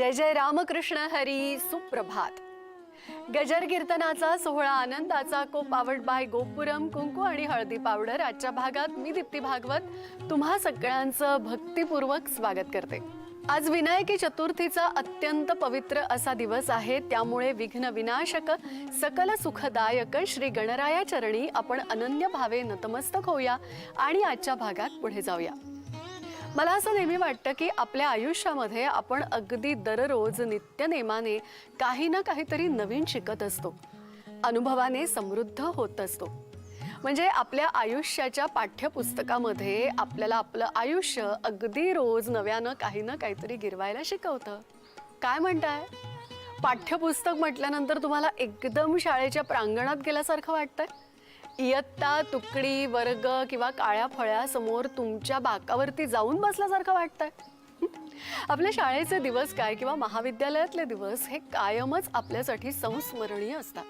जय जय रामकृष्ण हरी. सुप्रभात. गजर कीर्तनाचा सोहळा आनंदाचा कोप आवड बाय गोपुरम कुंकू आणि हळदी पावडर. आजच्या भागात मी दीप्ती भागवत तुम्हा सगळ्यांचं भक्तिपूर्वक स्वागत करते. आज विनायकी चतुर्थीचा अत्यंत पवित्र असा दिवस आहे. त्यामुळे विघ्न विनाशक सकल सुखदायक श्री गणराया चरणी आपण अनन्य भावे नतमस्तक होऊया आणि आजच्या भागात पुढे जाऊया. मला असं नेहमी वाटतं की आपल्या आयुष्यामध्ये आपण अगदी दररोज नित्यनेमाने काही ना काहीतरी नवीन शिकत असतो, अनुभवाने समृद्ध होत असतो. म्हणजे आपल्या आयुष्याच्या पाठ्यपुस्तकामध्ये आपल्याला आपलं आयुष्य अगदी रोज नव्यानं काही ना काहीतरी गिरवायला शिकवतं. काय म्हणताय? पाठ्यपुस्तक म्हटल्यानंतर तुम्हाला एकदम शाळेच्या प्रांगणात गेल्यासारखं वाटतंय? इयत्ता, तुकडी, वर्ग किंवा काळ्या फळ्यासमोर तुमच्या बाकावरती जाऊन बसल्यासारखं वाटतंय? आपल्या शाळेचे दिवस काय किंवा महाविद्यालयातले दिवस हे कायमच आपल्यासाठी संस्मरणीय असतात.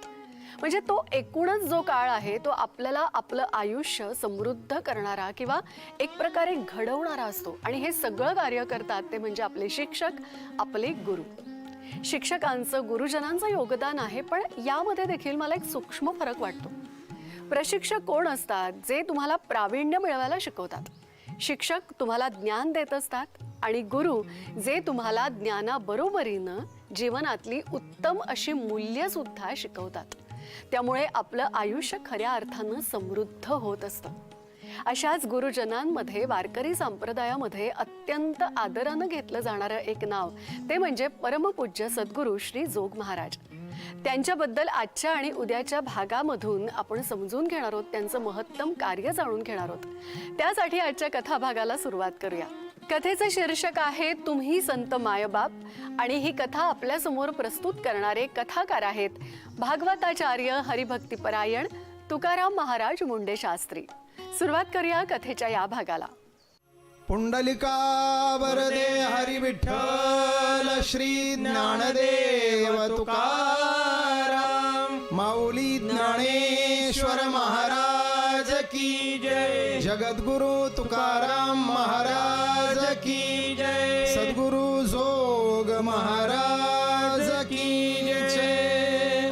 म्हणजे तो एकूणच जो काळ आहे तो आपल्याला आपलं आयुष्य समृद्ध करणारा किंवा एक प्रकारे घडवणारा असतो. आणि हे सगळं कार्य करतात ते म्हणजे आपले शिक्षक, आपले गुरु. शिक्षकांचं, गुरुजनांचं योगदान आहे, पण यामध्ये देखील मला एक सूक्ष्म फरक वाटतो. प्रशिक्षक कोण असतात? जे तुम्हाला प्रावीण्य मिळवायला शिकवतात. शिक्षक तुम्हाला ज्ञान देत असतात आणि गुरु जे तुम्हाला ज्ञानाबरोबरीनं जीवनातली उत्तम अशी मूल्य सुद्धा शिकवतात. त्यामुळे आपलं आयुष्य खऱ्या अर्थानं समृद्ध होत असतं. अशाच गुरुजनांमध्ये वारकरी संप्रदायामध्ये अत्यंत आदरानं घेतलं जाणारं एक नाव ते म्हणजे परमपूज्य सद्गुरू श्री जोग महाराज. त्यांच्याबद्दल आजच्या आणि उद्याच्या भागामधून आपण समजून घेणार आहोत, त्यांचं महत्तम कार्य जाणून घेणार आहोत. त्यासाठी आजच्या कथा भागाला सुरुवात करूया. कथेचं शीर्षक आहे तुम्ही संत मायबाप आणि ही कथा आपल्यासमोर प्रस्तुत करणारे कथाकार आहेत भागवताचार्य हरिभक्तीपरायण तुकाराम महाराज मुंडे शास्त्री. सुरुवात करूया कथेच्या या भागाला. पुंडलिका वरदे हरी विठ्ठल श्री ज्ञानदेव तुकाराम माऊली ज्ञानेश्वर महाराज की जय. जगद्गुरु तुकाराम महाराज की जय. सद्गुरु जोग महाराज की जय.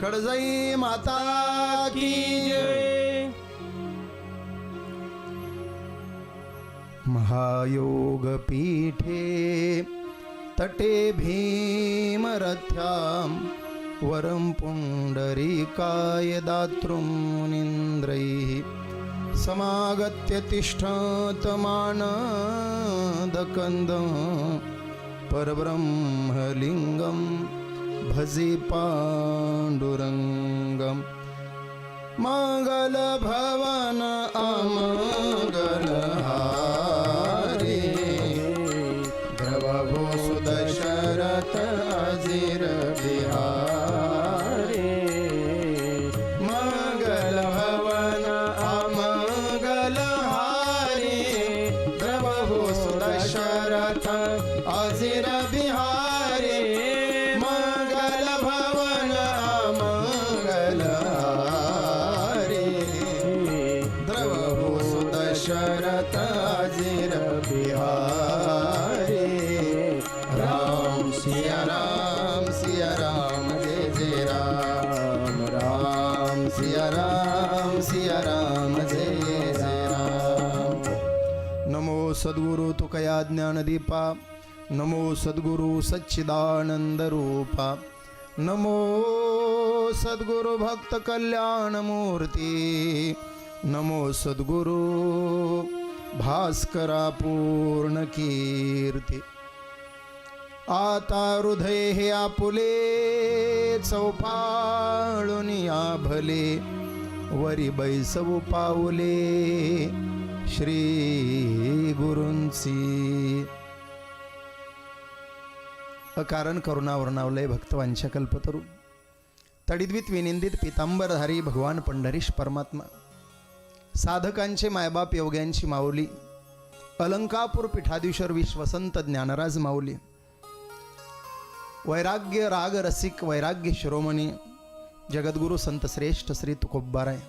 कडजई माता की जय. महायोग पीठे तटे भीमरथ्यां वरं पुंडरीकाय दातृमुनीन्द्रैः समागत्य तिष्ठत मानदकन्दं परब्रह्मलिङ्गं भजे पाण्डुरङ्गम्. मंगल भवन अमंगलहारी द्रवभो सुदशरथ अजिर बिहारी. मंगल भवन अमंगलहारी द्रवभो सुदशरथ अजिर बिहारी. मंगल भवन शरत अजिर बिहारी. राम सिया राम जय जय राम. राम सिया राम जय जय राम. नमो सद्गुरु तुकया ज्ञानदीपा. नमो सद्गुरु सच्चिदानंद रूपा. नमो सद्गुरु भक्त कल्याण मूर्ती. नमो सद्गुरु भास्करा पूर्ण कीर्ती. आता हृदय हे आपुले चौपाळून भले वरी बैसवू पाऊले श्री गुरूंची. अकारण करुणावर्णावलय भक्तवांच्या कल्पतरू तडिद्वित विनिंदित पितांबरधारी भगवान पंढरीश परमात्मा. साधकांचे मायबाप योग्यांची माऊली अलंकापूर पीठाधीश्वर विश्वसंत ज्ञानराज माऊली. वैराग्य राग रसिक वैराग्य शिरोमणी जगद्गुरु संत श्रेष्ठ श्री तुकोबाराय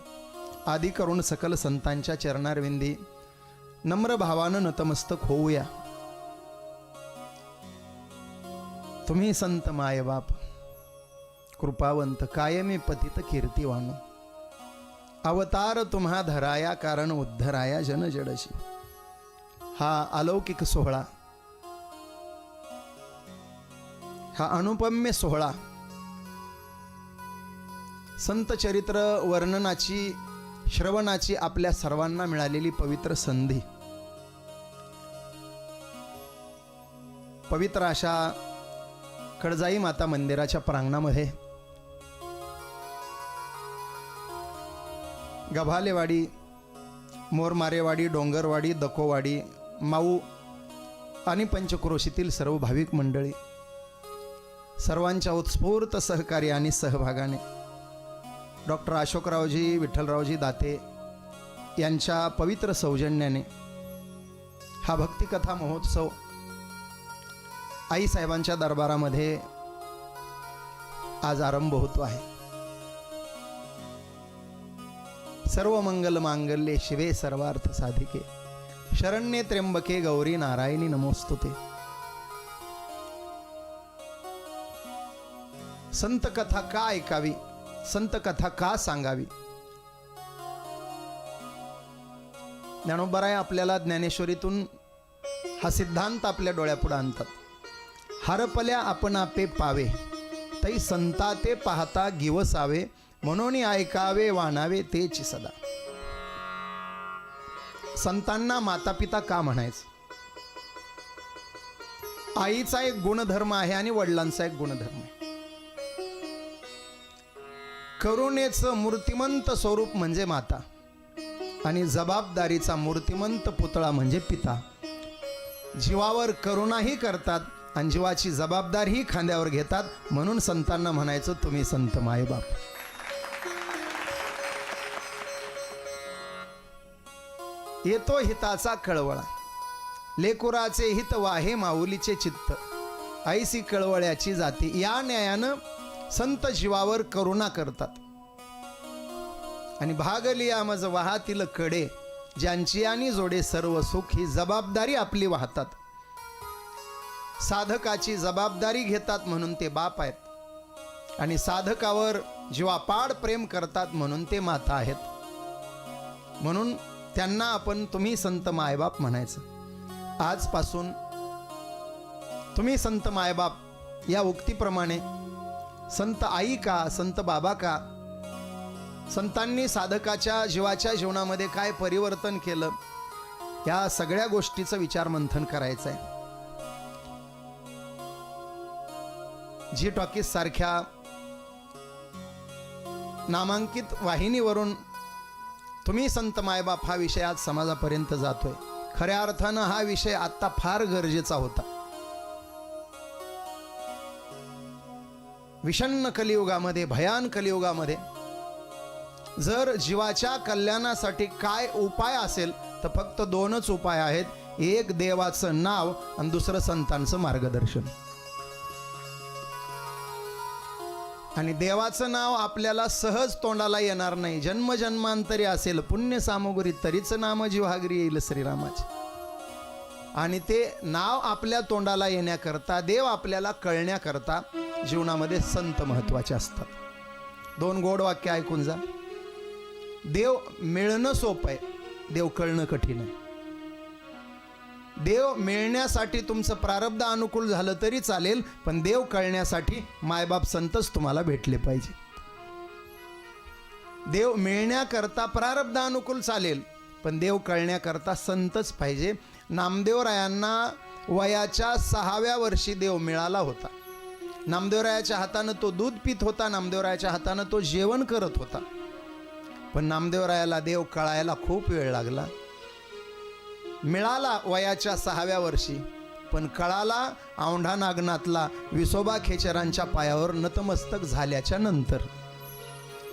आदी करून सकल संतांच्या चरणारविंदी नम्र भावानं नतमस्तक होऊया. तुम्ही संत मायबाप कृपावंत कायमी पतित कीर्तिवान अवतार तुम्हा धराया कारण उद्धराया जन जडशी. हा अलौकिक सोहळा, हा अनुपम्य सोहळा, संत चरित्र वर्णनाची श्रवणाची आपल्या सर्वांना मिळालेली पवित्र संधी. पवित्र अशा कडजाई माता मंदिराच्या प्रांगणामध्ये गभालेवाडी, मोरमारेवाडी, डोंगरवाडी, दकोवाडी, माऊ आणि पंचक्रोशीतील सर्व भाविक मंडळी सर्वांच्या उत्स्फूर्त सहकार्य आणि सहभागाने डॉक्टर अशोकरावजी विठ्ठलरावजी दाते यांच्या पवित्र सौजन्याने हा भक्तिकथा महोत्सव आईसाहेबांच्या दरबारामध्ये आज आरंभ होतो आहे. सर्व मंगल मांगल्ये शिवे सर्वार्थ साधिके शरण्ये त्र्यंबके गौरी नारायणी नमोस्तुते. संत कथा का ऐकावी, संत कथा का सांगावी. ज्ञानोबराय आपल्याला ज्ञानेश्वरीतून हा सिद्धांत आपल्या डोळ्यापुढे आणतात. हरपल्या आपण आपे पावे तै संता ते पाहता गिवसावे म्हणून ऐकावे वाणावे तेच सदा. संतांना माता पिता का म्हणायचं? आईचा एक गुणधर्म आहे आणि वडिलांचा एक गुणधर्म आहे. करुणेचं मूर्तिमंत स्वरूप म्हणजे माता आणि जबाबदारीचा मूर्तिमंत पुतळा म्हणजे पिता. जीवावर करुणाही करतात आणि जीवाची जबाबदारीही खांद्यावर घेतात. म्हणून संतांना म्हणायचं तुम्ही संत मायबाप. येतो हिताचा कळवळा लेकुराचे हित वाहे माऊलीचे चित्त ऐसी कळवळ्याची जाती. या न्यायानं संत जीवावर करुणा करतात आणि भागलिया मज वाहातील कडे ज्यांची आणि जोडे सर्व सुख ही जबाबदारी आपली वाहतात. साधकाची जबाबदारी घेतात म्हणून ते बाप आहेत आणि साधकावर जीवापाड प्रेम करतात म्हणून ते माता आहेत. म्हणून त्यांना आपण तुम्ही संत मायबाप म्हणायचं. आजपासून तुम्ही संत मायबाप या उक्तीप्रमाणे संत आई का, संत बाबा का, संतांनी साधकाच्या जीवाच्या जीवनामध्ये काय परिवर्तन केलं, या सगळ्या गोष्टीचं विचार मंथन करायचं आहे. जी टॉकीज सारख्या नामांकित वाहिनीवरून तुम्ही संत मायबाप हा विषय आज समाजापर्यंत जातोय. खऱ्या अर्थानं हा विषय आत्ता फार गरजेचा होता. विषण्ण कलियुगामध्ये, भयान कलियुगामध्ये जर जीवाच्या कल्याणासाठी काय उपाय असेल तर फक्त दोनच उपाय आहेत. एक देवाचं नाव आणि दुसरं संतांचं मार्गदर्शन. आणि देवाचं नाव आपल्याला सहज तोंडाला येणार नाही. जन्मजन्मांतरी असेल पुण्य सामुग्री तरीच नाम जिव्हागरी येईल श्रीरामाचे. आणि ते नाव आपल्या तोंडाला येण्याकरता, देव आपल्याला कळण्याकरता जीवनामध्ये संत महत्वाचे असतात. दोन गोड वाक्य ऐकून जा. देव मिळणं सोपं आहे, देव कळणं कठीण आहे. देव मिळण्यासाठी तुमचं प्रारब्ध अनुकूल झालं तरी चालेल, पण देव कळण्यासाठी मायबाप संतच तुम्हाला भेटले पाहिजे. देव मिळण्याकरता प्रारब्ध अनुकूल चालेल, पण देव कळण्याकरता संतच पाहिजे. नामदेवरायांना वयाच्या 6व्या वर्षी देव मिळाला होता. नामदेवरायाच्या हातानं तो दूध पित होता, नामदेवरायाच्या हातानं तो जेवण करत होता. पण नामदेवरायाला देव कळायला खूप वेळ लागला. मिळाला वयाच्या 6व्या वर्षी, पण कळाला औंढा नागनाथला विसोबा खेचरांच्या पायावर नतमस्तक झाल्याच्या नंतर.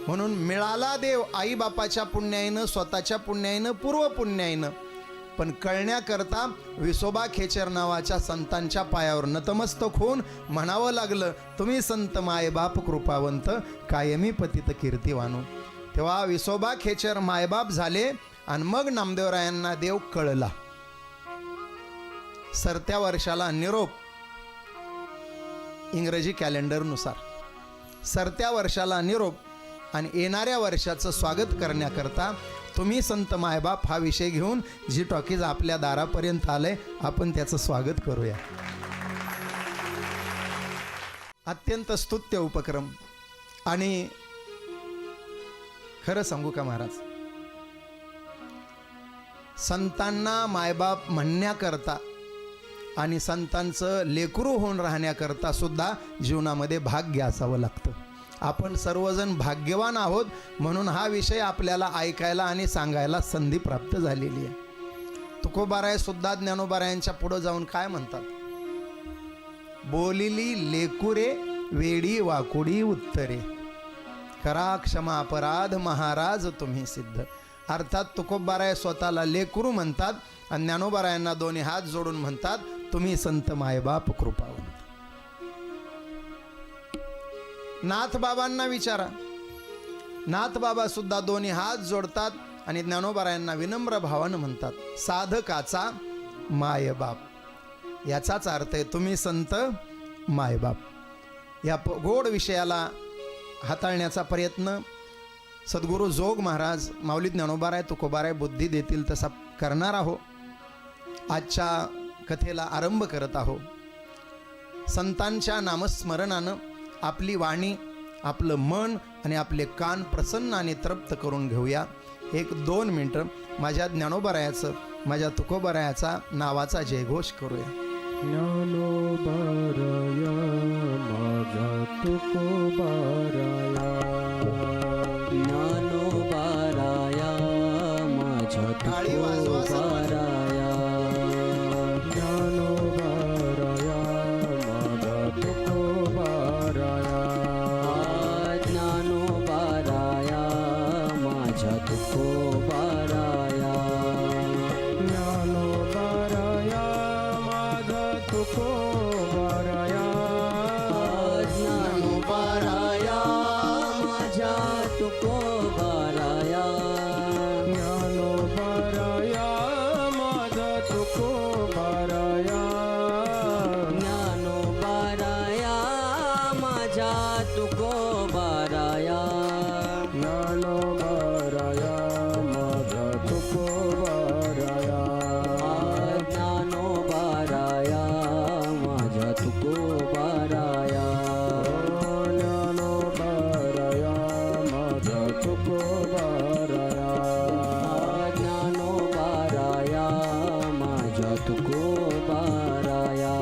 म्हणून मिळाला देव आईबापाच्या पुण्याईनं, स्वतःच्या पुण्याईनं, पूर्व पुण्याईनं, पण कळण्याकरता विसोबा खेचर नावाच्या संतांच्या पायावर नतमस्तक होऊन म्हणावं लागलं तुम्ही संत मायबाप कृपावंत कायमी पतित कीर्तिवानो. तेव्हा विसोबा खेचर मायबाप झाले आणि मग नामदेवरायांना देव कळला. सरत्या वर्षाला निरोप इंग्रजी कॅलेंडरनुसार सरत्या वर्षाला निरोप आणि येणाऱ्या वर्षाचं स्वागत करण्याकरता तुम्ही संत मायबाप हा विषय घेऊन जी टॉकीज आपल्या दारापर्यंत आलंय, आपण त्याचं स्वागत करूया. अत्यंत स्तुत्य उपक्रम. आणि खरं सांगू का महाराज, संतांना मायबाप म्हणण्याकरता आणि संतांचं लेकरू होऊन राहण्याकरता सुद्धा जीवनामध्ये भाग्य असावं लागतं. आपण सर्वजण भाग्यवान आहोत म्हणून हा विषय आपल्याला ऐकायला आणि सांगायला संधी प्राप्त झालेली आहे. तुकोबाराय सुद्धा ज्ञानोबारायांच्या पुढं जाऊन काय म्हणतात? बोलिली लेकुरे वेडी वाकुडी उत्तरे, करा क्षमा अपराध महाराज तुम्ही सिद्ध. अर्थात तुकोबाराय स्वतःला लेकरू म्हणतात आणि ज्ञानोबारायांना दोन्ही हात जोडून म्हणतात, तुम्ही संत मायबाप कृपावंत. नाथ बाबांना विचारा, नाथ बाबा सुद्धा दोन्ही हात जोडतात आणि ज्ञानोबारायांना विनम्र भावानं म्हणतात, साधकाचा मायबाप. याचाच अर्थ आहे तुम्ही संत मायबाप. या गोड विषयाला हाताळण्याचा प्रयत्न सद्गुरू जोग महाराज, माऊली ज्ञानोबाराय, तुकोबाराय बुद्धी देतील तसा करणार आहो. आजच्या कथेला आरंभ करत आहो. संतांच्या नामस्मरणानं आपली वाणी, आपलं मन आणि आपले कान प्रसन्न आणि तृप्त करून घेऊया. 1-2 मिनटं माझ्या ज्ञानोबारायाचं, माझ्या तुकोबारायाचा नावाचा जयघोष करूया. ज्ञानोबाराया माझा तुकोबाराया, ज्ञानोबाराया माझा तुकोबाराया, ज्ञानोबाराया माझा तुकोबाराया, ज्ञानोबाराया माझा तुकोबाराया, ज्ञानोबाराया माझा तुकोबाराया, ज्ञानोबाराया माझा तुकोबाराया, ज्ञानोबाराया माझा तुकोबाराया, ज्ञानोबाराया माझा तुकोबाराया, ज्ञानोबाराया माझा तुकोबाराया, ज्ञानोबाराया माझा तुकोबाराया, ज्ञानोबाराया माझा तुकोबाराया, ज्ञानोबाराया माझा तुकोबाराया.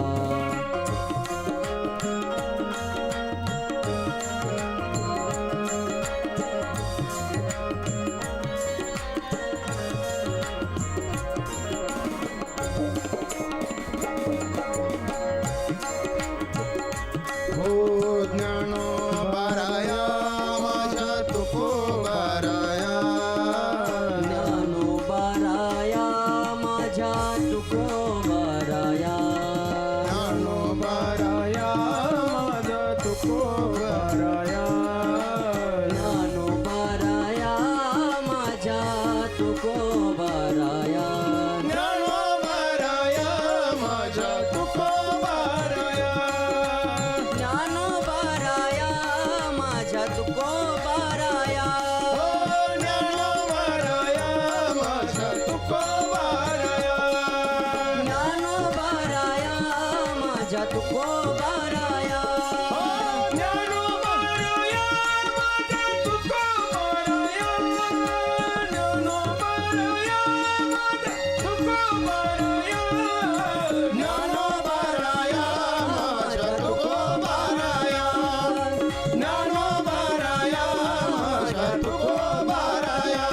हो ज्ञानोबाराया माझ्या तुकोबाराया, ज्ञानोबाराया माझा तुकोबाराया, ज्ञानोबाराया माझ्या तुकोबाराया, ज्ञानोबाराया माझा तुकोबाराया, ज्ञानोबाराया माझ्या तुकोबाराया, ज्ञानोबाराया माझा तुकोबाराया, हो ज्ञानोबाराया माझ्या तुकोबाराया, ज्ञानोबाराया माझा तुकोबाराया, हो ज्ञानोबाराया माझ्या तुकोबाराया, ज्ञानोबाराया माझ्या तुकोबाराया, ज्ञानोबाराया माझ्या तुकोबाराया, ज्ञानोबाराया माझ्या तुकोबाराया,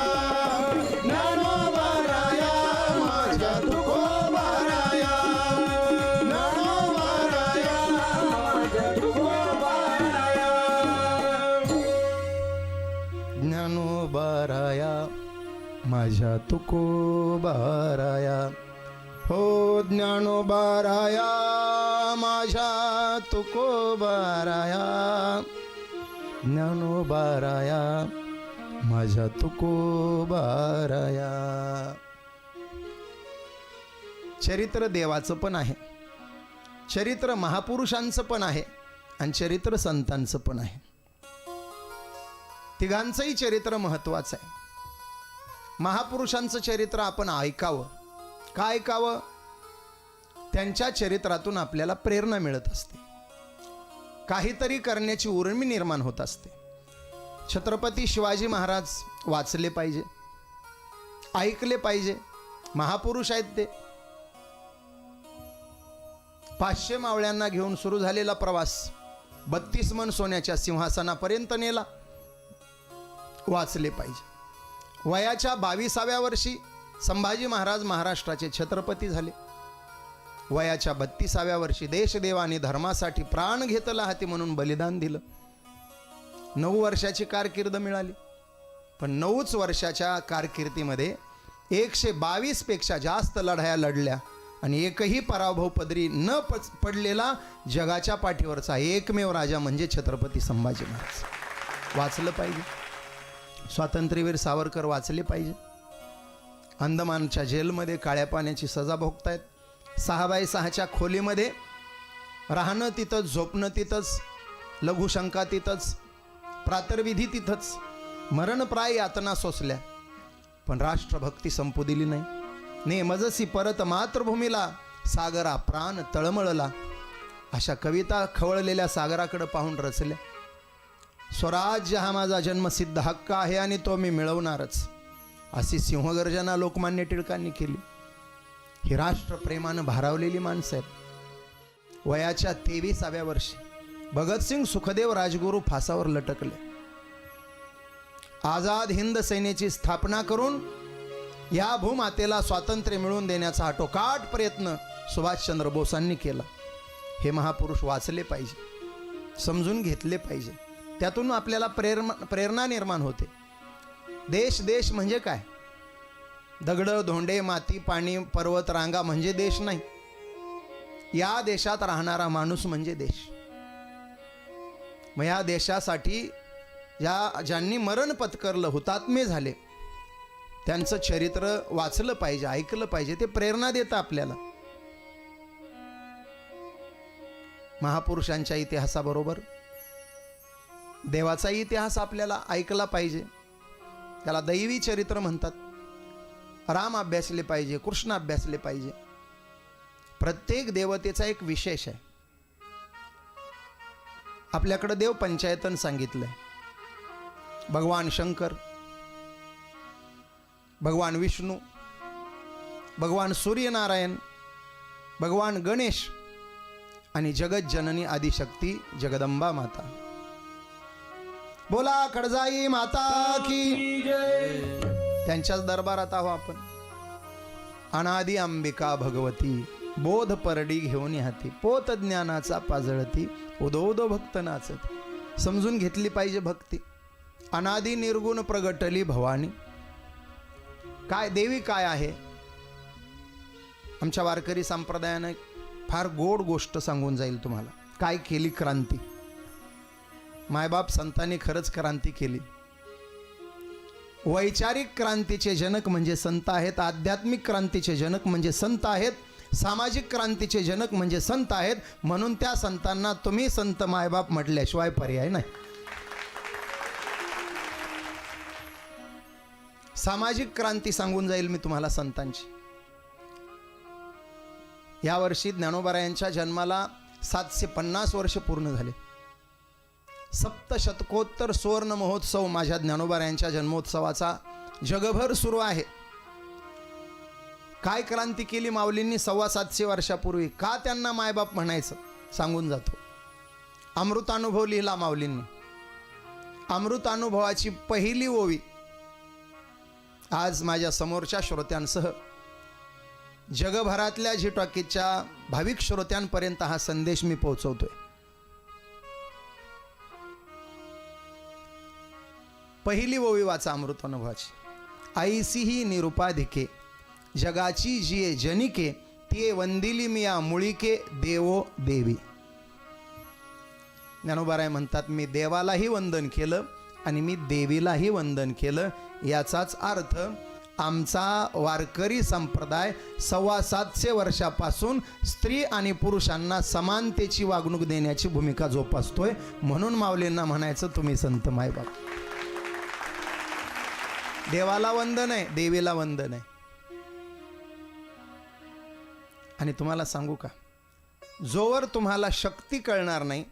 ज्ञानोबाराया माझ्या तुकोबाराया, ज्ञानोबाराया माझ्या तुकोबाराया, ज्ञानोबाराया माझ्या तुकोबाराया, हो ज्ञानोबाराया माझ्या तुकोबाराया, ज्ञानोबाराया माझ्या तुकोबाराया. चरित्र देवाचं पण आहे, चरित्र महापुरुषांचं पण आहे आणि चरित्र संतांचं पण आहे. तिघांचंही चरित्र महत्वाचं आहे. महापुरुषांचं चरित्र आपण ऐकावं. का ऐकावं? त्यांच्या चरित्रातून आपल्याला प्रेरणा मिळत असते, काहीतरी करण्याची उर्मी निर्माण होत असते. छत्रपती शिवाजी महाराज वाचले पाहिजे, ऐकले पाहिजे. महापुरुष आहेत ते. 500 मावळ्यांना घेऊन सुरू झालेला प्रवास 32 मन सोन्याच्या सिंहासनापर्यंत नेला. वाचले पाहिजे. वयाच्या 22व्या वर्षी संभाजी महाराज महाराष्ट्राचे छत्रपती झाले. वयाच्या 32व्या वर्षी देशदेवाने धर्मासाठी प्राण घेतला हाती म्हणून बलिदान दिलं. 9 वर्षाची कारकीर्द मिळाली. पण 9च वर्षाच्या कारकिर्दीमध्ये 122 पेक्षा जास्त लढाया लढल्या आणि एकही पराभव पदरी न पडलेला जगाच्या पाठीवरचा एकमेव राजा म्हणजे छत्रपती संभाजी महाराज. वाचलं पाहिजे. स्वातंत्र्यवीर सावरकर वाचले पाहिजे. अंदमानच्या जेलमध्ये काळ्या पाण्याची सजा भोगतायत. 6x6च्या खोलीमध्ये राहणं तिथंच, झोपणं तिथंच, लघुशंका तिथंच, प्रातर्विधी तिथंच, मरणप्राय यातना सोसल्या. पण राष्ट्रभक्ती संपू दिली नाही. नेमजसी परत मातृभूमीला, सागरा प्राण तळमळला. अशा कविता खवळलेल्या सागराकडे पाहून रचल्या. स्वराज्य हा माझा जन्मसिद्ध हक्क आहे आणि तो मी मिळवणारच, अशी सिंहगर्जना लोकमान्य टिळकांनी केली. ही राष्ट्रप्रेमानं भारावलेली माणसं आहेत. वयाच्या 23व्या वर्षी भगतसिंग सुखदेव राजगुरू फासावर लटकले. आझाद हिंद सेनेची स्थापना करून या भूमातेला स्वातंत्र्य मिळवून देण्याचा आटोकाट प्रयत्न सुभाषचंद्र बोसांनी केला. हे महापुरुष वाचले पाहिजे, समजून घेतले पाहिजे. त्यातून आपल्याला प्रेरणा निर्माण होते. देश देश म्हणजे काय? दगडं, धोंडे, माती, पाणी, पर्वत, रांगा म्हणजे देश नाही. या देशात राहणारा माणूस म्हणजे देश. मग या देशासाठी ज्यांनी मरण पत्करलं, हुतात्मे झाले, त्यांचं चरित्र वाचलं पाहिजे, ऐकलं पाहिजे. ते प्रेरणा देतं आपल्याला. महापुरुषांच्या इतिहासाबरोबर देवाचा इतिहास आपल्याला ऐकला पाहिजे. त्याला दैवी चरित्र म्हणतात. राम अभ्यासले पाहिजे, कृष्ण अभ्यासले पाहिजे. प्रत्येक देवतेचा एक विशेष आहे. आपल्याकडे देव पंचायतन सांगितलंय. भगवान शंकर, भगवान विष्णू, भगवान सूर्यनारायण, भगवान गणेश आणि जगत जननी आदिशक्ती जगदंबा माता. बोला कडजाई माता की जय. त्यांच्याच दरबारात आहो आपण. अनादी अंबिका भगवती, बोध परडी घेऊन हाती, पोत ज्ञानाचा पाजळती, उदो उदो भक्त नाचती. समजून घेतली पाहिजे भक्ती. अनादी निर्गुण प्रगटली भवानी. काय देवी काय आहे? आमच्या वारकरी संप्रदायाने फार गोड गोष्ट सांगून जाईल तुम्हाला. काय केली क्रांती. मायबाप संतांनी खरंच क्रांती केली. वैचारिक क्रांतीचे जनक म्हणजे संत आहेत. आध्यात्मिक क्रांतीचे जनक म्हणजे संत आहेत. सामाजिक क्रांतीचे जनक म्हणजे संत आहेत. म्हणून त्या संतांना तुम्ही संत मायबाप म्हटल्याशिवाय पर्याय नाही. सामाजिक क्रांती सांगून जाईल मी तुम्हाला संतांची. यावर्षी ज्ञानोबारायांच्या जन्माला 750 वर्ष पूर्ण झाले. सप्तशतकोत्तर सुवर्ण महोत्सव माझ्या ज्ञानोबारायांच्या जन्मोत्सवाचा जगभर सुरू आहे. काय क्रांती केली माऊलींनी 750 वर्षापूर्वी? का त्यांना मायबाप म्हणायचं सांगून जातो. अमृतानुभव लिहिला माऊलींनी. अमृतानुभवाची पहिली ओवी आज माझ्या समोरच्या श्रोत्यांसह जगभरातल्या झी टॉकीजच्या भाविक श्रोत्यांपर्यंत हा संदेश मी पोहोचवतोय. पहिली ओवी वाचा अमृतानुभवाची. ऐसी ही निरुपाधिके, जगाची जिये जनिके, तिये वंदिली मिया मुळीके, देवो देवी. ज्ञानोबाराय म्हणतात, मी देवालाही वंदन केलं आणि मी देवीलाही वंदन केलं. याचाच अर्थ आमचा वारकरी संप्रदाय 725 वर्षापासून स्त्री आणि पुरुषांना समानतेची वागणूक देण्याची भूमिका जोपासतोय. म्हणून माऊलींना म्हणायचं तुम्ही संत मायबाप. देवाला वंदन आहे, देवीला वंदन आहे. आणि तुम्हाला सांगू का, जोवर तुम्हाला शक्ती कळणार नाही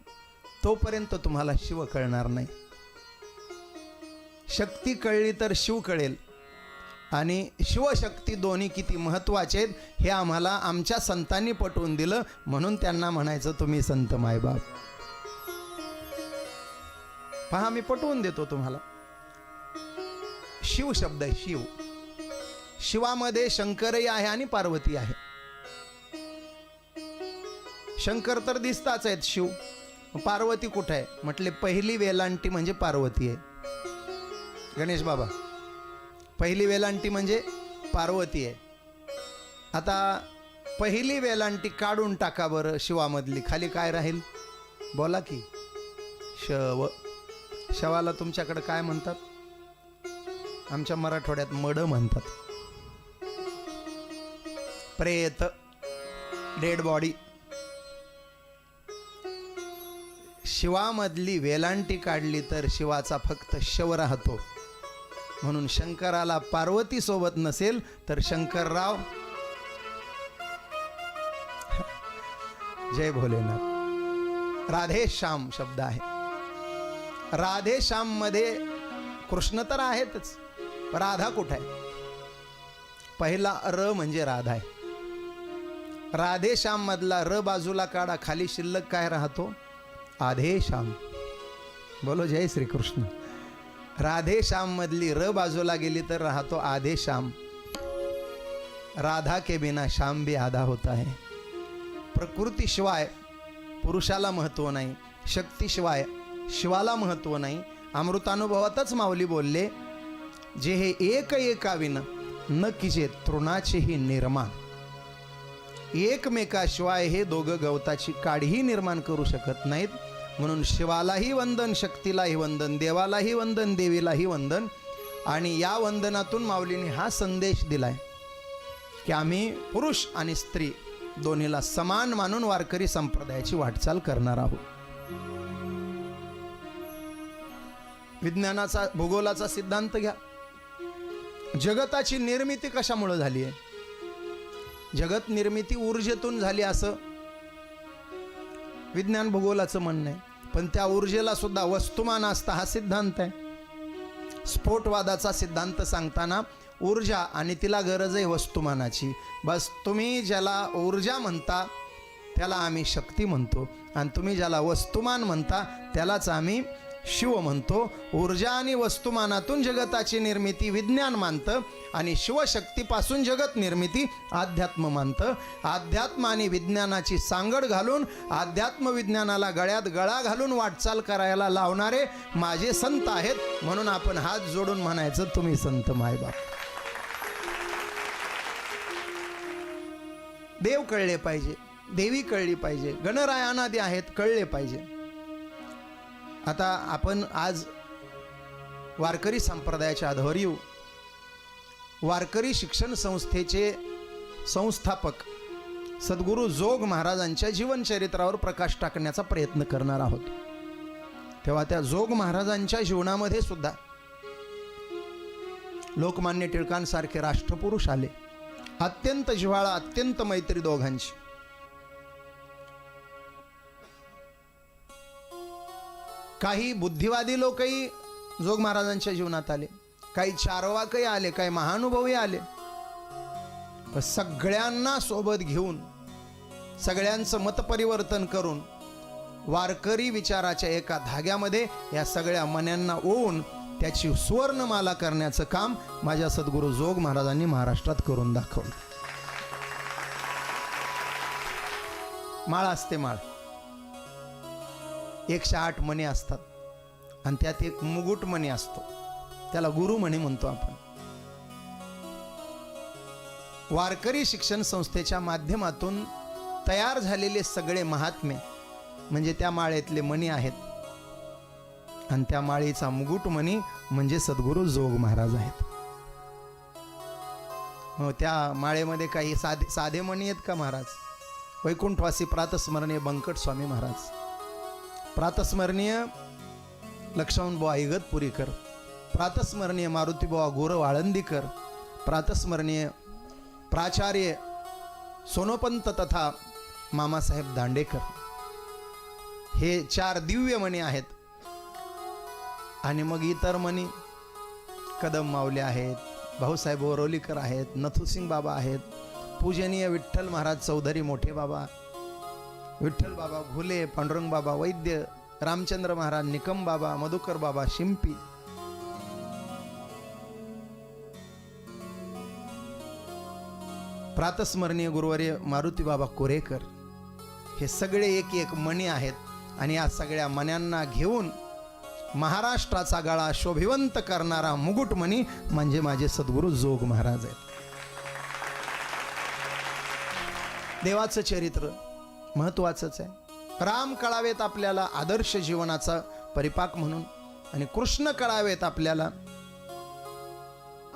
तोपर्यंत तुम्हाला शिव कळणार नाही. शक्ती कळली तर शिव कळेल. आणि शिवशक्ती दोन्ही किती महत्त्वाचे आहेत हे आम्हाला आमच्या संतांनी पटवून दिलं. म्हणून त्यांना म्हणायचं तुम्ही संत मायबाप. पहा, मी पटवून देतो तुम्हाला. शिव शब्द आहे, शिव. शिवामध्ये शंकरही आहे आणि पार्वती आहे. शंकर तर दिसताच आहेत, शिव. पार्वती कुठे आहे म्हटले, पहिली वेलांटी म्हणजे पार्वती आहे. गणेश बाबा, पहिली वेलांटी म्हणजे पार्वती आहे. आता पहिली वेलांटी काढून टाका बरं शिवामधली, खाली काय राहील बोला की? शव. शवाला तुमच्याकडे काय म्हणतात? आमच्या मराठवाड्यात मड म्हणतात. प्रेत, डेड बॉडी. शिवामधली वेलांटी काढली तर शिवाचा फक्त शव राहतो. म्हणून शंकराला पार्वती सोबत नसेल तर शंकरराव. जय भोलेनाथ. राधे श्याम शब्द आहे. राधे श्याम मध्ये कृष्ण तर आहेतच, राधा कुठे आहे? पहिला र म्हणजे राधा आहे. राधे श्याम मधला र बाजूला काढा, खाली शिल्लक काय राहतो? आधे श्याम. बोलो जय श्री कृष्ण. राधे श्याम मधली र बाजूला गेली तर राहतो आधे श्याम. राधा के बिना श्याम भी आधा होता है. प्रकृतीशिवाय पुरुषाला महत्व नाही, शक्तीशिवाय शिवाला महत्व नाही. अमृतानुभवातच माऊली बोलले, जे हे एक एकाविन न किजे तृणाचेही निर्माण. एकमेकाशिवाय हे दोघं गवताची काडीही निर्माण करू शकत नाहीत. म्हणून शिवालाही वंदन, शक्तीलाही वंदन, देवालाही वंदन, देवीलाही वंदन. आणि या वंदनातून माऊलीने हा संदेश दिलाय की आम्ही पुरुष आणि स्त्री दोन्हीला समान मानून वारकरी संप्रदायाची वाटचाल करणार आहोत. विज्ञानाचा, भूगोलाचा सिद्धांत घ्या. जगताची निर्मिती कशामुळे झाली आहे? जगत निर्मिती ऊर्जेतून झाली असं विज्ञान भूगोलाचं म्हणणं आहे. पण त्या ऊर्जेला सुद्धा वस्तुमान असतं हा सिद्धांत आहे. स्फोटवादाचा सिद्धांत सांगताना ऊर्जा आणि तिला गरज आहे वस्तुमानाची. बस तुम्ही ज्याला ऊर्जा म्हणता त्याला आम्ही शक्ती म्हणतो, आणि तुम्ही ज्याला वस्तुमान म्हणता त्यालाच आम्ही शिव म्हणतो. ऊर्जा आणि वस्तुमानातून जगताची निर्मिती विज्ञान मानतं, आणि शिवशक्तीपासून जगत निर्मिती अध्यात्म मानतं. अध्यात्म आणि विज्ञानाची सांगड घालून अध्यात्म विज्ञानाला गळ्यात गळा घालून वाटचाल करायला लावणारे माझे संत आहेत. म्हणून आपण हात जोडून म्हणायचं तुम्ही संत मायबाप. देव कळले पाहिजे, देवी कळली पाहिजे, गणरायानादी आहेत कळले पाहिजे. आता आपण आज वारकरी संप्रदायाच्या आधार येऊ. वारकरी शिक्षण संस्थेचे संस्थापक सद्गुरू जोग महाराजांच्या जीवनचरित्रावर प्रकाश टाकण्याचा प्रयत्न करणार आहोत. तेव्हा त्या जोग महाराजांच्या जीवनामध्ये सुद्धा लोकमान्य टिळकांसारखे राष्ट्रपुरुष आले. अत्यंत जिव्हाळा, अत्यंत मैत्री दोघांची. काही बुद्धिवादी लोकही जोग महाराजांच्या जीवनात आले, काही चारवाकही आले, काही महानुभवही आले. सगळ्यांना सोबत घेऊन, सगळ्यांचं मतपरिवर्तन करून वारकरी विचाराच्या एका धाग्यामध्ये या सगळ्या मन्यांना ओवून त्याची सुवर्णमाला करण्याचं काम माझ्या सद्गुरू जोग महाराजांनी महाराष्ट्रात करून दाखवलं. माळ असते, माळ 108 मणी असतात, आणि त्यात एक मुकुट मणी असतो, त्याला गुरु मणी म्हणतो आपण. वारकरी शिक्षण संस्थेच्या माध्यमातून तयार झालेले सगळे महात्मे म्हणजे त्या माळेतले मणी आहेत, आणि त्या माळेचा मुकुट मणी म्हणजे सद्गुरू जोग महाराज आहेत. हो, त्या माळेमध्ये काही साधे साधे मणी आहेत का महाराज? वैकुंठवासी प्रातस्मरणीय बंकट स्वामी महाराज, प्रातस्मरणीय लक्ष्मणबुवा इगतपुरीकर, प्रातस्मरणीय मारुतीबुवा गोरव आळंदीकर, प्रातस्मरणीय प्राचार्य सोनोपंत तथा मामासाहेब दांडेकर, हे 4 दिव्य मणी आहेत. आणि मग इतर मणी कदम माऊली आहेत, भाऊसाहेब ओरोलीकर आहेत, नथुसिंग बाबा आहेत, पूजनीय विठ्ठल महाराज चौधरी मोठे बाबा, विठ्ठल बाबा घुले, पांडुरंग बाबा वैद्य, रामचंद्र महाराज निकम बाबा, मधुकर बाबा शिंपी, प्रातस्मरणीय गुरुवर्य मारुती बाबा कोरेकर, हे सगळे एक एक मणी आहेत. आणि या सगळ्या मण्यांना घेऊन महाराष्ट्राचा गळा शोभिवंत करणारा मुकुटमणी म्हणजे माझे सद्गुरू जोग महाराज आहेत. देवाचं चरित्र महत्वाचंच आहे. राम कळावेत आपल्याला आदर्श जीवनाचा परिपाक म्हणून, आणि कृष्ण कळावेत आपल्याला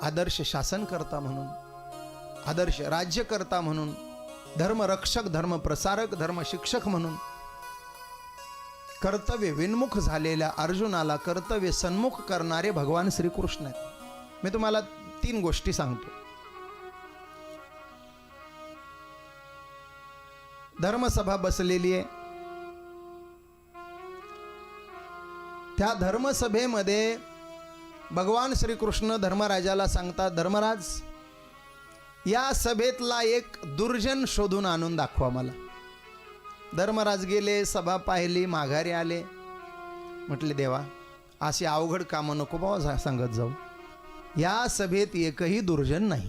आदर्श शासनकर्ता म्हणून, आदर्श राज्यकर्ता म्हणून, धर्मरक्षक, धर्मप्रसारक, धर्मशिक्षक म्हणून. कर्तव्य विन्मुख झालेल्या अर्जुनाला कर्तव्य सन्मुख करणारे भगवान श्रीकृष्ण आहेत. मी तुम्हाला 3 गोष्टी सांगतो. धर्मसभा बसलेली आहे. त्या धर्मसभेमध्ये भगवान श्रीकृष्ण धर्मराजाला सांगतात, धर्मराज, या सभेतला एक दुर्जन शोधून आणून दाखवा मला. धर्मराज गेले, सभा पाहिली, माघारी आले. म्हटले, देवा, अशी अवघड कामं नको बाबा सांगत जाऊ, या सभेत एकही दुर्जन नाही.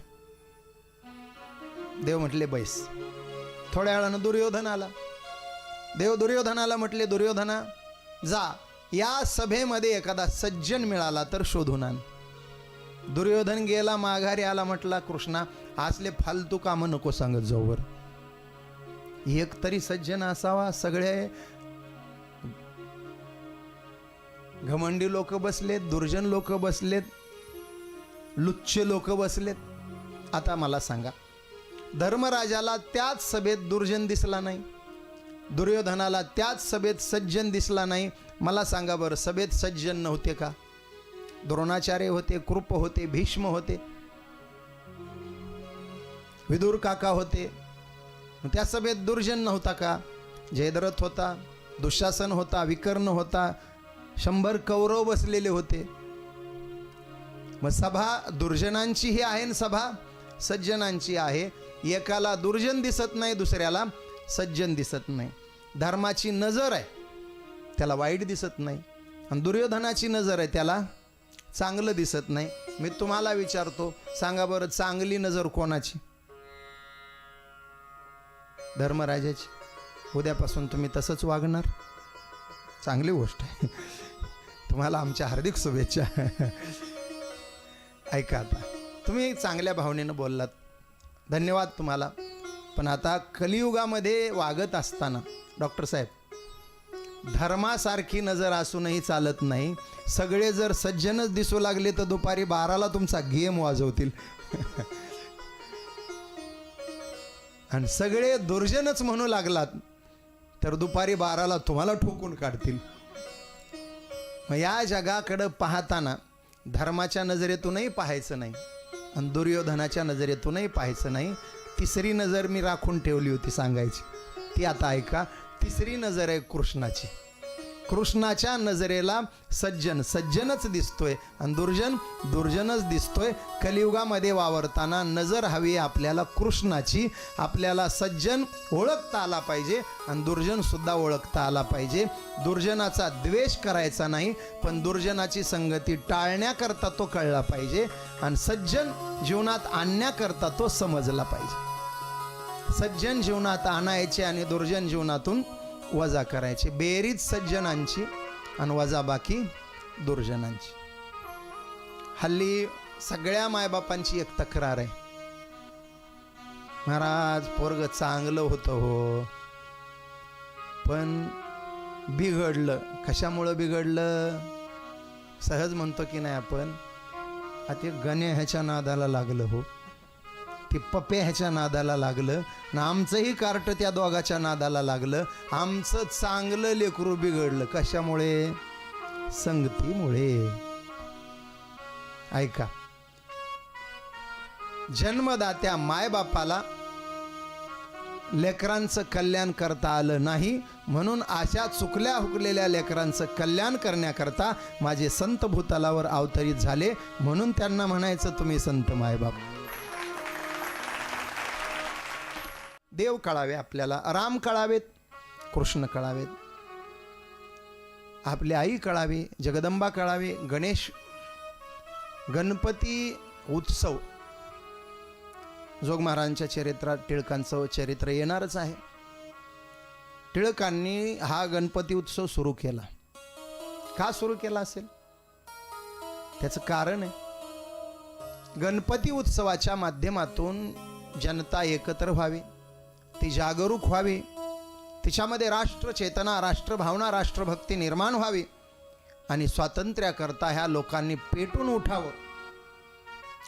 देव म्हटले, बैस. थोड्या वेळानं दुर्योधन आला. देव दुर्योधनाला म्हटले, दुर्योधना, जा, या सभेमध्ये एखादा सज्जन मिळाला तर शोधून आण. दुर्योधन गेला, माघारी आला. म्हटला, कृष्णा, असले फालतू कामं नको सांगत जाऊ, वर एक तरी सज्जन असावा. सगळे घमंडी लोक बसलेत, दुर्जन लोक बसलेत, लुच्चे लोक बसलेत. आता मला सांगा, धर्मराजाला त्याच सभेत दुर्जन दिसला नाही, दुर्योधनाला त्याच सभेत सज्जन दिसला नाही. मला सांगा बरं, सभेत सज्जन नव्हते का? द्रोणाचार्य होते, कृप होते, भीष्म होते, विदुर काका होते. त्या सभेत दुर्जन नव्हता का? जयद्रथ होता, दुःशासन होता, विकर्ण होता, 100 कौरव बसलेले होते. मग सभा दुर्जनांचीही आहे आणि सभा सज्जनांची आहे. एकाला दुर्जन दिसत नाही, दुसऱ्याला सज्जन दिसत नाही. धर्माची नजर आहे, त्याला वाईट दिसत नाही, आणि दुर्योधनाची नजर आहे, त्याला चांगलं दिसत नाही. मी तुम्हाला विचारतो, सांगा बरं, चांगली नजर कोणाची? धर्मराजाची. उद्यापासून तुम्ही तसंच वागणार, चांगली गोष्ट आहे. तुम्हाला आमच्या हार्दिक शुभेच्छा. ऐका, आता तुम्ही चांगल्या भावनेनं बोललात, धन्यवाद तुम्हाला. पण आता कलियुगामध्ये वागत असताना डॉक्टर साहेब, धर्मासारखी नजर असूनही चालत नाही. सगळे जर सज्जनच दिसू लागले तर दुपारी 12ला तुमचा गेम वाजवतील. आणि सगळे दुर्जनच म्हणू लागलात तर दुपारी 12ला तुम्हाला ठोकून काढतील. मग या जगाकडं पाहताना धर्माच्या नजरेतूनही पाहायचं नाही आणि दुर्योधनाच्या नजरेतूनही पाहायचं नाही. तिसरी नजर मी राखून ठेवली होती सांगायची, ती आता ऐका. तिसरी नजर आहे कृष्णाची. कृष्णाच्या नजरेला सज्जन सज्जनच दिसतोय आणि दुर्जन दुर्जनच दिसतोय. कलियुगामध्ये वावरताना नजर हवी आपल्याला कृष्णाची. आपल्याला सज्जन ओळखता आला पाहिजे आणि दुर्जन सुद्धा ओळखता आला पाहिजे. दुर्जनाचा द्वेष करायचा नाही, पण दुर्जनाची संगती टाळण्याकरता तो कळला पाहिजे आणि सज्जन जीवनात आणण्याकरता तो समजला पाहिजे. सज्जन जीवनात आणायचे आणि दुर्जन जीवनातून वजा करायचे. बेरीज सज्जनांची आणि वजा बाकी दुर्जनांची. हल्ली सगळ्या मायबापांची एक तक्रार आहे, महाराज पोरग चांगलं होतं हो, पण बिघडलं. कशामुळं बिघडलं? सहज म्हणतो की नाही आपण, आता गण्या ह्याच्या नादाला लागलं हो, ती पप्पे ह्याच्या नादाला लागलं ना आमचंही कार्ट त्या दोघाच्या नादाला लागलं. आमचं चांगलं लेकरू बिघडलं. कशामुळे? संगतीमुळे. ऐका, जन्मदात्या मायबापाला लेकरांचं कल्याण करता आलं नाही, म्हणून अशा चुकल्या हुकलेल्या लेकरांचं कल्याण करण्याकरता माझे संत भूतलावर अवतरित झाले. म्हणून त्यांना म्हणायचं तुम्ही संत मायबाप. देव कळावे आपल्याला, राम कळावेत, कृष्ण कळावेत, आपली आई कळावी, जगदंबा कळावी. गणपती उत्सव जोग महाराजांच्या चरित्रात टिळकांचं चरित्र येणारच आहे. टिळकांनी हा गणपती उत्सव सुरू केला. का सुरू केला असेल? त्याचं कारण आहे, गणपती उत्सवाच्या माध्यमातून जनता एकत्र व्हावी, ती जागरूक व्हावी, तिच्यामध्ये राष्ट्रचेतना, राष्ट्रभावना, राष्ट्रभक्ती निर्माण व्हावी आणि स्वातंत्र्याकरता ह्या लोकांनी पेटून उठावं.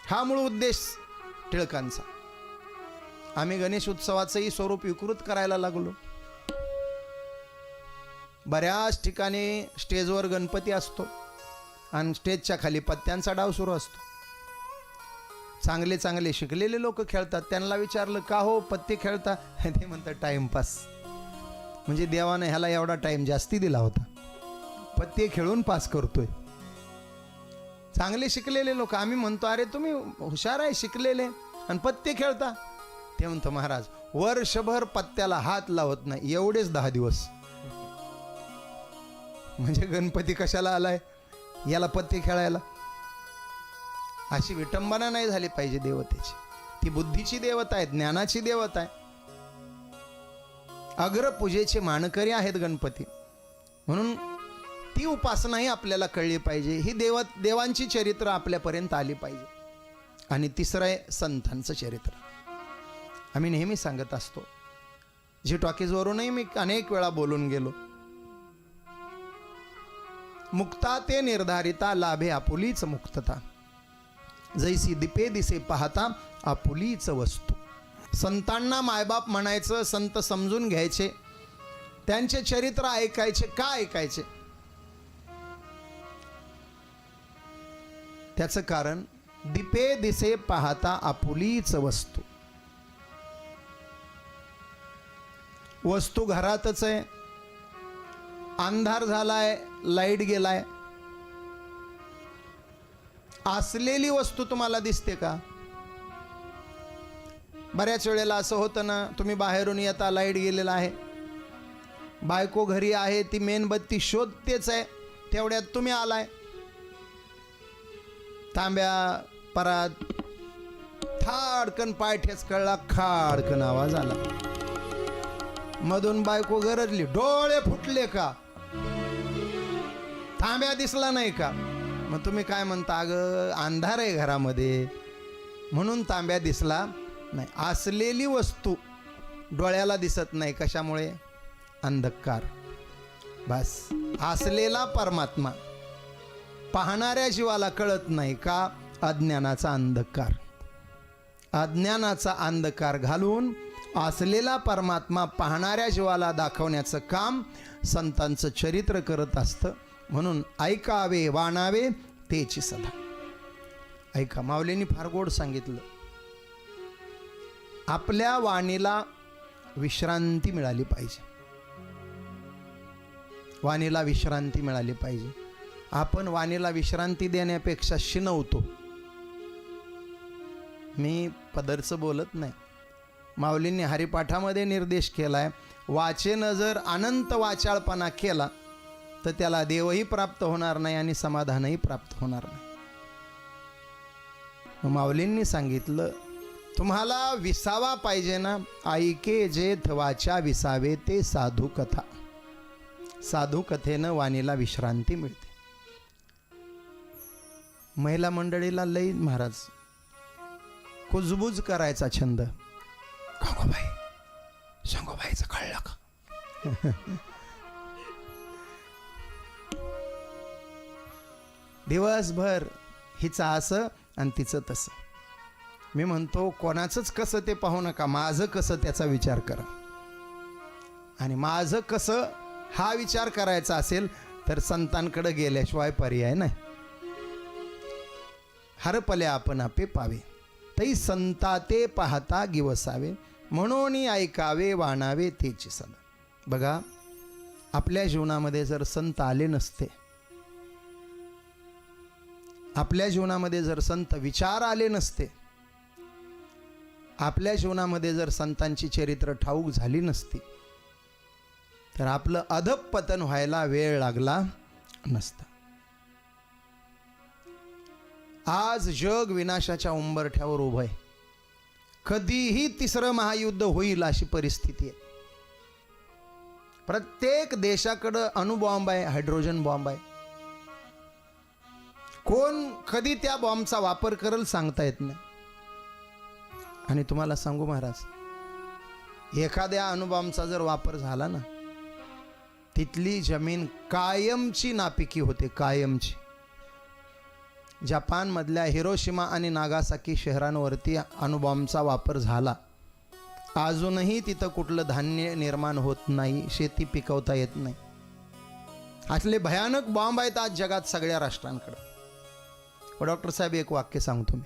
हा मूळ उद्देश टिळकांचा. आम्ही गणेश उत्सवाचंही स्वरूप विकृत करायला लागलो. बऱ्याच ठिकाणी स्टेजवर गणपती असतो आणि स्टेजच्या खाली पत्त्यांचा डाव सुरू असतो. चांगले चांगले शिकलेले लोक खेळतात. त्यांना विचारलं का हो पत्ते खेळता? ते म्हणतात टाइमपास. म्हणजे देवानं ह्याला एवढा टाइम जास्ती दिला होता, पत्ते खेळून पास करतोय. चांगले शिकलेले लोक. आम्ही म्हणतो अरे तुम्ही हुशार आहे, शिकलेले, आणि पत्ते खेळता? ते म्हणतो महाराज वर्षभर पत्त्याला हात लावत नाही, एवढेच 10 दिवस. म्हणजे गणपती कशाला आलाय? याला पत्ते खेळायला? अशी विटंबना नाही झाली पाहिजे देवतेची. ती बुद्धीची देवता आहे, ज्ञानाची देवता आहे, अग्रपूजेचे मानकरी आहेत गणपती. म्हणून ती उपासनाही आपल्याला कळली पाहिजे. ही देवांची चरित्र आपल्यापर्यंत आली पाहिजे. आणि तिसरं आहे संतांचं चरित्र. आम्ही नेहमी सांगत असतो, जी टॉकीजवरूनही मी अनेक वेळा बोलून गेलो, मुक्ता ते निर्धारिता लाभे आपुलीच मुक्तता, जैसी दीपे दिसे पाहता आपुलीच वस्तू. संतांना मायबाप म्हणायचं, संत समजून घ्यायचे, त्यांचे चरित्र ऐकायचे. का ऐकायचे? त्याचं कारण दीपे दिसे पाहता आपुलीच वस्तू. वस्तू घरातच आहे, अंधार झालाय, लाईट गेलाय, असलेली वस्तू तुम्हाला दिसते का? बऱ्याच वेळेला असं होतं ना, तुम्ही बाहेरून येता, लाईट गेलेला आहे, बायको घरी आहे, ती मेणबत्ती शोधतेच आहे, तेवढ्यात तुम्ही आलाय. तांब्या परात थाडकन पाय ठेचकळला, खाडकन आवाज आला. मधून बायको गरजली, डोळे फुटले का? तांब्या दिसला नाही का? मग तुम्ही काय म्हणता? अगं अंधार आहे घरामध्ये म्हणून तांब्या दिसला नाही. असलेली वस्तू डोळ्याला दिसत नाही. कशामुळे? अंधकार. बस, असलेला परमात्मा पाहणाऱ्या जीवाला कळत नाही का? अज्ञानाचा अंधकार. अज्ञानाचा अंधकार घालून असलेला परमात्मा पाहणाऱ्या जीवाला दाखवण्याचं काम संतांचं चरित्र करत असतं. म्हणून ऐकावे वाणावे तेची सदा. ऐका, माऊलींनी फार गोड सांगितलं, आपल्या वाणीला विश्रांती मिळाली पाहिजे. वाणीला विश्रांती मिळाली पाहिजे. आपण वाणीला विश्रांती देण्यापेक्षा शिनवतो. मी पदरचं बोलत नाही. माऊलींनी हरिपाठामध्ये निर्देश केलाय, वाचेनं जर अनंत वाचाळपणा केला तर त्याला देवही प्राप्त होणार नाही आणि समाधानही प्राप्त होणार नाही. माऊलींनी सांगितलं, तुम्हाला विसावा पाहिजे ना, ऐके जेथ वाचा विसावे ते साधू कथा. साधू कथेनं वाणीला विश्रांती मिळते. महिला मंडळीला लई महाराज कुजबुज करायचा छंद. गंगोबाई, संगोबाईचं कळलं का? दिवसभर हिचं असं आणि तिचं तसं. मी म्हणतो कोणाचंच कसं ते पाहू नका, माझं कसं त्याचा विचार करा. आणि माझं कसं हा विचार करायचा असेल तर संतांकडे गेल्याशिवाय पर्याय नाही. हरपले आपण आपे पावे, तै संता ते पाहता गिवसावे, म्हणून ऐकावे वाणावे तेची सदा. बघा, आपल्या जीवनामध्ये जर संत आले नसते, आपल्या जीवनामध्ये जर संत विचार आले नसते, आपल्या जीवनामध्ये जर संतांची चरित्र ठाऊक झाली नसती, तर आपलं अधःपतन व्हायला वेळ लागला नसता. आज जग विनाशाच्या उंबरठ्यावर उभं आहे. कधीही तिसरं महायुद्ध होईल अशी परिस्थिती आहे. प्रत्येक देशाकडं अणुबॉम्ब आहे, हायड्रोजन बॉम्ब आहे. कोण कधी त्या बॉम्बचा वापर करेल सांगता येत नाही. आणि तुम्हाला सांगू महाराज, एखाद्या अणुबॉम्बचा जर वापर झाला ना, तिथली जमीन कायमची नापिकी होते, कायमची. जपानमधल्या हिरोशिमा आणि नागासाकी शहरांवरती अणुबॉम्बचा वापर झाला. अजूनही तिथं कुठलं धान्य निर्माण होत नाही, शेती पिकवता येत नाही. असले भयानक बॉम्ब आहेत आज जगात सगळ्या राष्ट्रांकडे. डॉक्टर साहेब, एक वाक्य सांगतो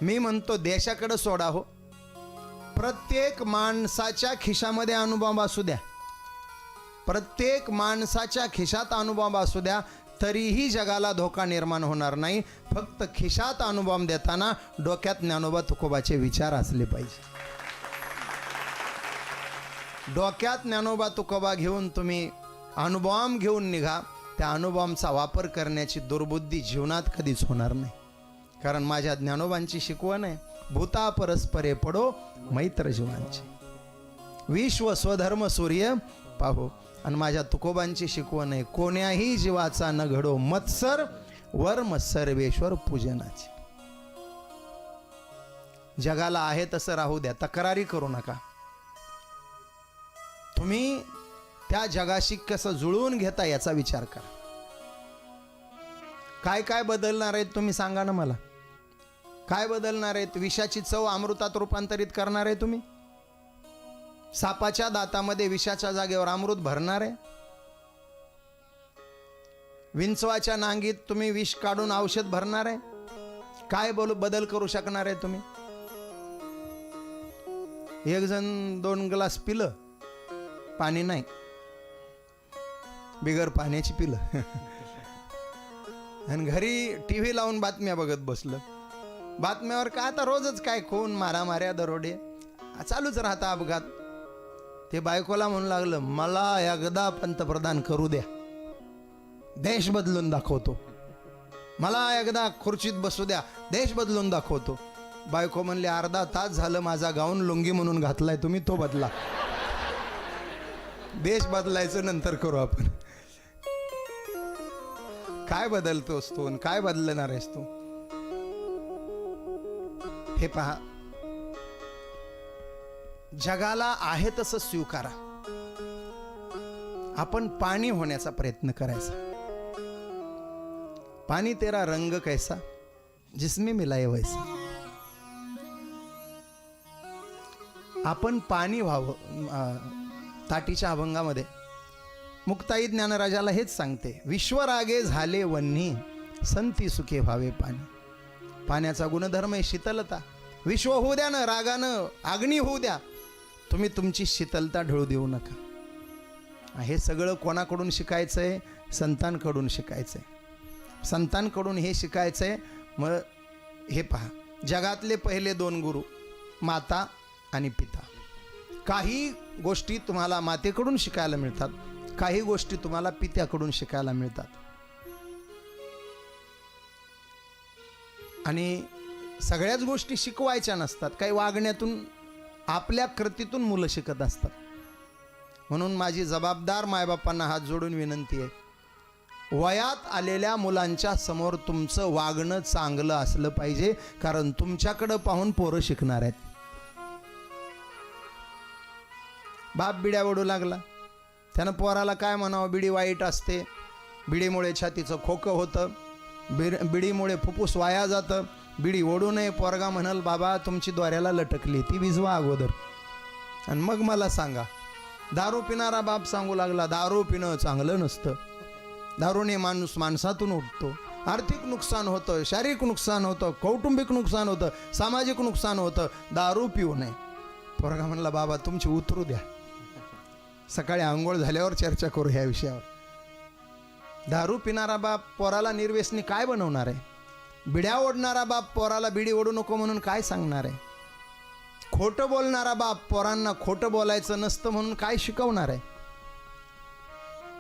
मी म्हणतो देशाकडे सोडा हो, प्रत्येक माणसाच्या खिशामध्ये अणुबॉम्ब असू द्या, प्रत्येक माणसाच्या खिशात अणुबॉम्ब असू द्या, तरीही जगाला धोका निर्माण होणार नाही. फक्त खिशात अणुबॉम्ब देताना डोक्यात ज्ञानोबा तुकोबाचे विचार असले पाहिजे. डोक्यात ज्ञानोबा तुकोबा घेऊन तुम्ही अणुबॉम्ब घेऊन निघा, त्या अणुबॉम्बचा वापर करण्याची दुर्बुद्धी जीवनात कधीच होणार नाही. कारण माझ्या ज्ञानोबांची शिकवण आहे, भूता परस्परे पडो मैत्र जीवांची, विश्व स्वधर्म सूर्य पाहो. आणि माझ्या तुकोबांची शिकवण आहे, कोण्याही जीवाचा न घडो मत्सर, वर्म सर्वेश्वर पूजनाची. जगाला आहे तसं राहू द्या, तक्रारी करू नका. तुम्ही त्या जगाशी कसं जुळवून घेता याचा विचार करा. काय काय बदलणार आहेत तुम्ही सांगा ना मला. काय बदलणार आहेत? विषाची चव अमृतात रूपांतरित करणार आहे तुम्ही? सापाच्या दातामध्ये विषाच्या जागेवर अमृत भरणार आहे? विंचवाच्या नांगीत तुम्ही विष काढून औषध भरणार आहे? काय बदल करू शकणार आहे तुम्ही? एक जण 2 ग्लास पिलं, पाणी नाही, बिगर पाण्याची पिलं आणि घरी टीव्ही लावून बातम्या बघत बसलं. बातम्यावर काय आता रोजच काय खून, मारामाऱ्या, दरोडे चालूच राहता, अपघात. ते बायकोला म्हणू लागलं, मला एकदा पंतप्रधान करू द्या, देश बदलून दाखवतो. मला एकदा खुर्चीत बसू द्या, देश बदलून दाखवतो. बायको म्हणली, अर्धा तास झालं माझा गाऊन लुंगी म्हणून घातलाय तुम्ही, तो बदला. देश बदलायचं नंतर करू आपण. काय बदलतोस तू, काय बदलणार आहेस तू? हे पहा, जगाला आहे तसं स्वीकारा. आपण पाणी होण्याचा प्रयत्न करायचा. पाणी तेरा रंग कैसा जिसमें मिलाए वैसा. आपण पाणी व्हावं. ताटीच्या अभंगामध्ये मुक्ताई ज्ञानराजाला हेच सांगते, विश्वरागे झाले वन्ही संती सुखे व्हावे पाणी. पाण्याचा गुणधर्म आहे शीतलता. विश्व होऊ द्या ना, रागानं अग्नी होऊ द्या, तुम्ही तुमची शीतलता ढळू देऊ नका. हे सगळं कोणाकडून शिकायचंय? संतांकडून शिकायचंय. संतांकडून हे शिकायचंय. मग हे पहा, जगातले पहिले 2 गुरु माता आणि पिता. काही गोष्टी तुम्हाला मातेकडून शिकायला मिळतात, काही गोष्टी तुम्हाला पित्याकडून शिकायला मिळतात. आणि सगळ्याच गोष्टी शिकवायच्या नसतात. काही वागण्यातून, आपल्या कृतीतून मुलं शिकत असतात. म्हणून माझी जबाबदार मायबापांना हात जोडून विनंती आहे, वयात आलेल्या मुलांच्या समोर तुमचं वागणं चांगलं असलं पाहिजे, कारण तुमच्याकडं पाहून पोरं शिकणार आहेत. बाप बिड्या ओढू लागला, त्यानं पोराला काय म्हणावं? बिडी वाईट असते, बिडीमुळे छातीचं खोकं होतं, बिडीमुळे फुफ्फुस वाया जातं. बिडी ओढू नये. पोरगा म्हणाल बाबा तुमची द्वाऱ्याला लटकली, ती विझवा अगोदर आणि मग मला सांगा. दारू पिणारा बाप सांगू लागला दारू पिणं चांगलं नसतं, दारूने माणूस माणसातून उठतो, आर्थिक नुकसान होतं, शारीरिक नुकसान होतं, कौटुंबिक नुकसान होतं, सामाजिक नुकसान होतं, दारू पिऊ नये. पोरगा म्हणला बाबा तुमची उतरू द्या, सकाळी आंघोळ झाल्यावर चर्चा करू ह्या विषयावर. दारू पिणारा बाप पोराला निर्व्यसनी काय बनवणार आहे? बिड्या ओढणारा बाप पोराला बिडी ओढू नको म्हणून काय सांगणार आहे? खोटं बोलणारा बाप पोरांना खोटं बोलायचं नसतं म्हणून काय शिकवणार आहे?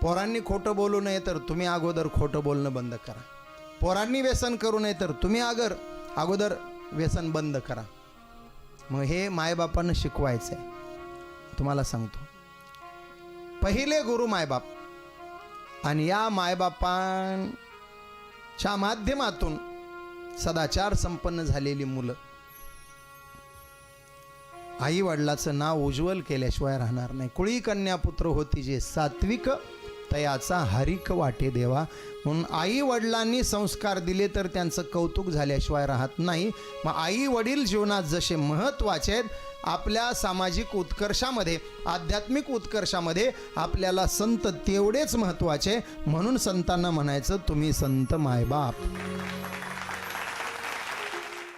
पोरांनी खोटं बोलू नये तर तुम्ही अगोदर खोटं बोलणं बंद करा. पोरांनी व्यसन करू नये तर तुम्ही अगोदर व्यसन बंद करा. मग हे मायबापानं शिकवायचं आहे. तुम्हाला सांगतो, पहिले गुरु मायबाप आणि या मायबापांच्या माध्यमातून सदाचार संपन्न झालेली मुलं आई वडिलाचं नाव उज्ज्वल केल्याशिवाय राहणार नाही. कुळी कन्या पुत्र होती जे सात्विक तयाचा हरिक वाटे देवा. म्हणून आई वडिलांनी संस्कार दिले तर त्यांचं कौतुक झाल्याशिवाय राहत नाही. मग आई वडील जीवनात जसे महत्त्वाचे आहेत, आपल्या सामाजिक उत्कर्षामध्ये, आध्यात्मिक उत्कर्षामध्ये आपल्याला संत तेवढेच महत्त्वाचे. म्हणून संतांना म्हणायचं तुम्ही संत मायबाप.